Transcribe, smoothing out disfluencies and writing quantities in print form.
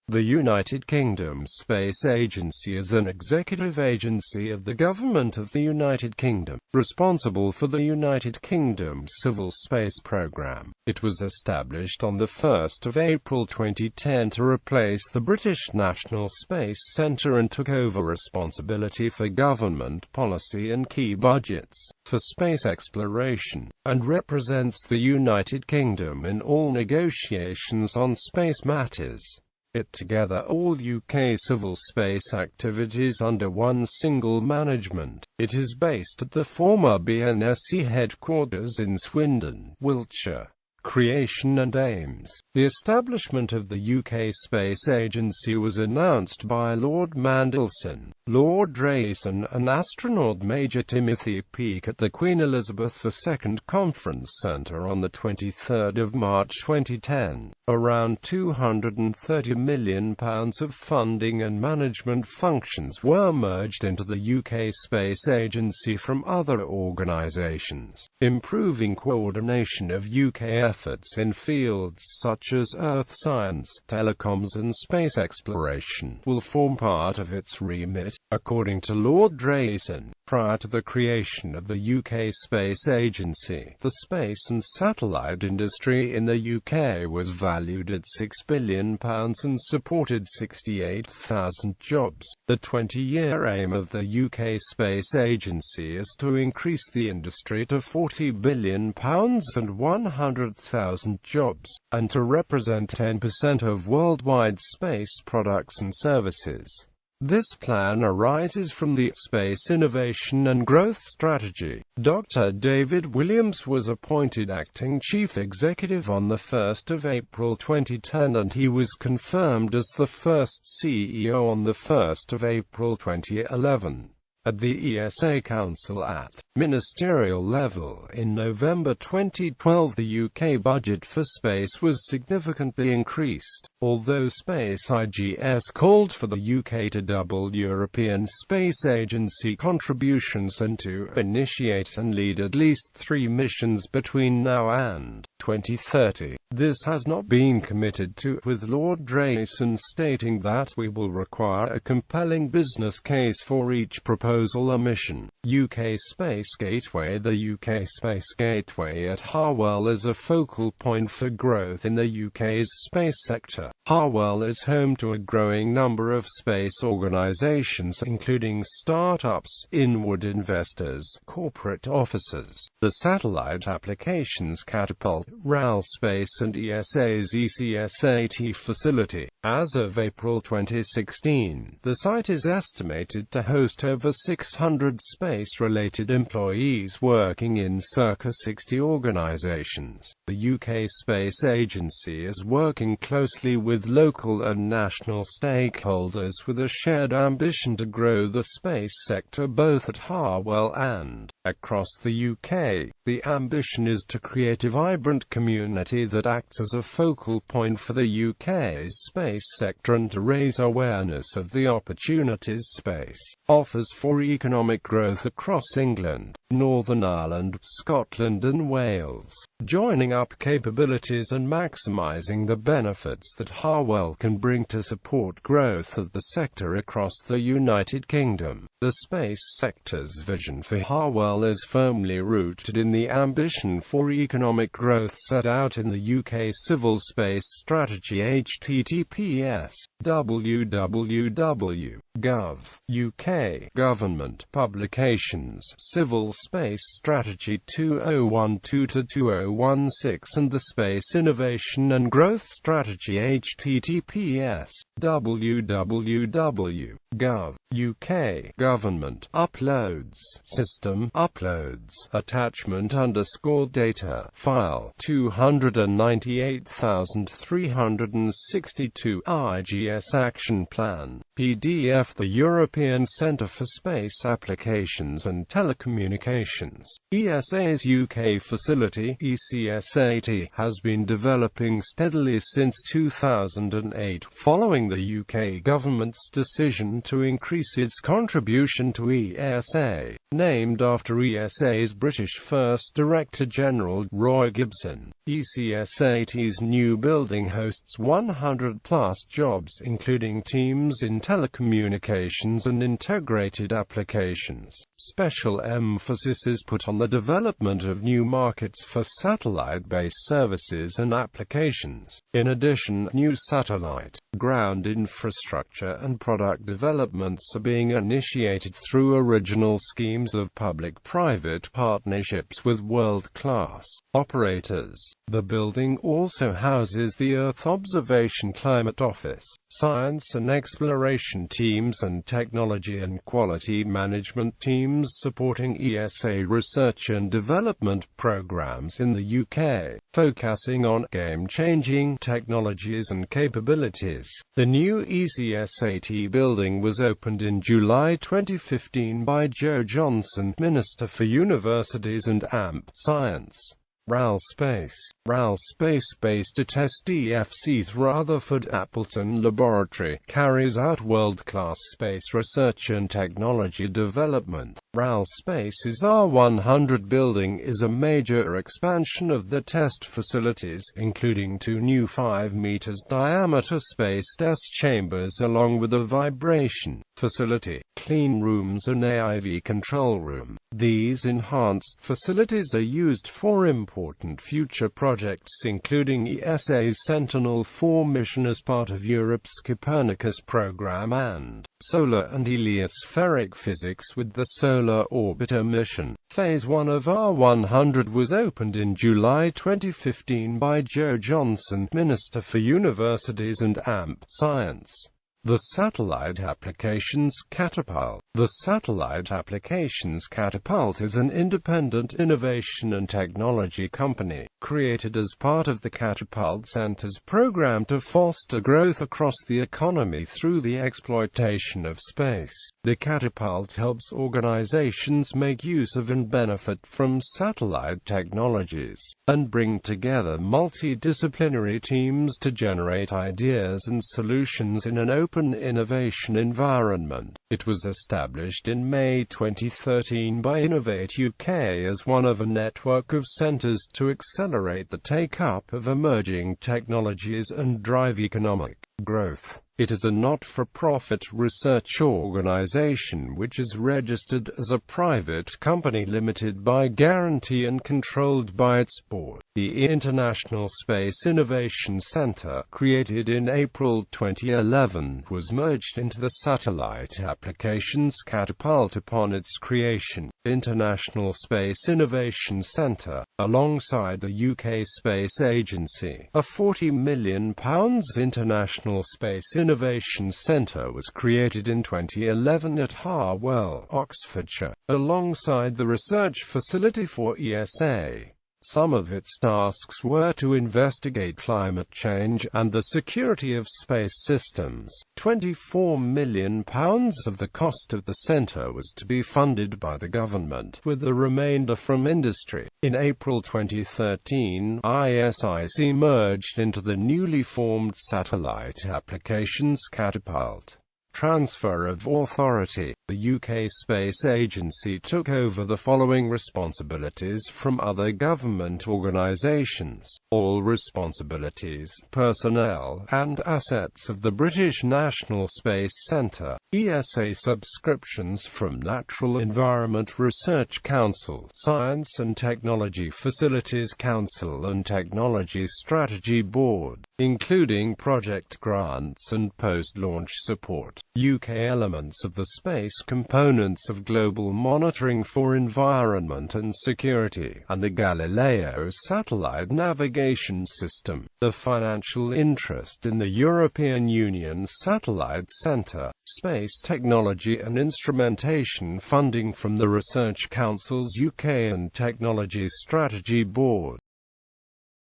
The United Kingdom Space Agency is an executive agency of the Government of the United Kingdom, responsible for the United Kingdom's civil space programme. It was established on 1 April 2010 to replace the British National Space Centre and took over responsibility for government policy and key budgets for space exploration, and represents the United Kingdom in all negotiations on space matters. It together all UK civil space activities under one single management. It is based at the former BNSC headquarters in Swindon, Wiltshire. Creation and aims. The establishment of the UK Space Agency was announced by Lord Mandelson, Lord Drayson and astronaut Major Timothy Peake at the Queen Elizabeth II Conference Centre on 23 March 2010. Around £230 million of funding and management functions were merged into the UK Space Agency from other organisations, improving coordination of UK efforts in fields such as earth science, telecoms and space exploration will form part of its remit, according to Lord Drayson. Prior to the creation of the UK Space Agency, the space and satellite industry in the UK was valued at £6 billion and supported 68,000 jobs. The 20-year aim of the UK Space Agency is to increase the industry to £40 billion and 100,000 jobs, and to represent 10% of worldwide space products and services. This plan arises from the Space Innovation and Growth Strategy. Dr. David Williams was appointed acting chief executive on 1 April 2010 and he was confirmed as the first CEO on 1 April 2011. At the ESA Council at ministerial level in November 2012, the UK budget for space was significantly increased, although Space IGS called for the UK to double European Space Agency contributions and to initiate and lead at least 3 missions between now and 2030. This has not been committed to, with Lord Drayson stating that we will require a compelling business case for each proposal or mission. UK Space Gateway. The UK Space Gateway at Harwell is a focal point for growth in the UK's space sector. Harwell is home to a growing number of space organisations including start-ups, inward investors, corporate offices, the Satellite Applications Catapult, RAL Space and ESA's ECSAT facility. As of April 2016, the site is estimated to host over 600 space-related employees working in circa 60 organisations. The UK Space Agency is working closely with local and national stakeholders with a shared ambition to grow the space sector both at Harwell and across the UK. The ambition is to create a vibrant community that acts as a focal point for the UK's space sector and to raise awareness of the opportunities space offers for economic growth across England, Northern Ireland, Scotland and Wales, joining up capabilities and maximising the benefits that Harwell can bring to support growth of the sector across the United Kingdom. The space sector's vision for Harwell is firmly rooted in the ambition for economic growth set out in the UK Civil Space Strategy. https www.gov.UK Government Publications Civil Space Strategy 2012-2016 and the Space Innovation and Growth Strategy. https www.gov.UK Government Uploads System Uploads Attachment _data File 298,362 IGS Action Plan PDF. The European Centre for Space Applications and Telecommunications ESA's UK facility ECSAT has been developing steadily since 2008 following the UK government's decision to increase its contribution to ESA, named after ESA's British First Director General Roy Gibson. ECS80's new building hosts 100-plus jobs, including teams in telecommunications and integrated applications. Special emphasis is put on the development of new markets for satellite-based services and applications. In addition, new satellite, ground infrastructure and product developments are being initiated through original schemes of public-private partnerships with world-class operators. The building also houses the Earth Observation Climate Office, science and exploration teams and technology and quality management teams supporting ESA research and development programs in the UK, focusing on game-changing technologies and capabilities. The new ECS80 building was opened in July 2015 by Joe Johnson, Minister for Universities and AMP Science. RAL Space. RAL Space-based at SDFC's Rutherford Appleton Laboratory, carries out world-class space research and technology development. RAL Space's R100 building is a major expansion of the test facilities, including 2 new 5 meters diameter space test chambers along with a vibration facility, clean rooms and AIV control room. These enhanced facilities are used for important future projects including ESA's Sentinel-4 mission as part of Europe's Copernicus program and solar and heliospheric physics with the Solar Orbiter mission. Phase 1 of R100 was opened in July 2015 by Joe Johnson, Minister for Universities and AMP Science. The Satellite Applications Catapult. The Satellite Applications Catapult is an independent innovation and technology company, created as part of the Catapult Center's program to foster growth across the economy through the exploitation of space. The Catapult helps organizations make use of and benefit from satellite technologies, and bring together multidisciplinary teams to generate ideas and solutions in an open innovation environment. It was established in May 2013 by Innovate UK as one of a network of centres to accelerate the take-up of emerging technologies and drive economic growth. It is a not-for-profit research organisation which is registered as a private company limited by guarantee and controlled by its board. The International Space Innovation Centre, created in April 2011, was merged into the Satellite Applications Catapult upon its creation. International Space Innovation Centre, alongside the UK Space Agency. A £40 million International Space Innovation Centre was created in 2011 at Harwell, Oxfordshire, alongside the research facility for ESA. Some of its tasks were to investigate climate change and the security of space systems. £24 million of the cost of the centre was to be funded by the government, with the remainder from industry. In April 2013, ISIC merged into the newly formed Satellite Applications Catapult. Transfer of authority. The UK Space Agency took over the following responsibilities from other government organisations: all responsibilities, personnel, and assets of the British National Space Centre, ESA subscriptions from Natural Environment Research Council, Science and Technology Facilities Council and Technology Strategy Board, including project grants and post-launch support. UK elements of the space components of Global Monitoring for Environment and Security, and the Galileo Satellite Navigation System. The financial interest in the European Union Satellite Centre, Space Technology and Instrumentation funding from the Research Council's UK and Technology Strategy Board.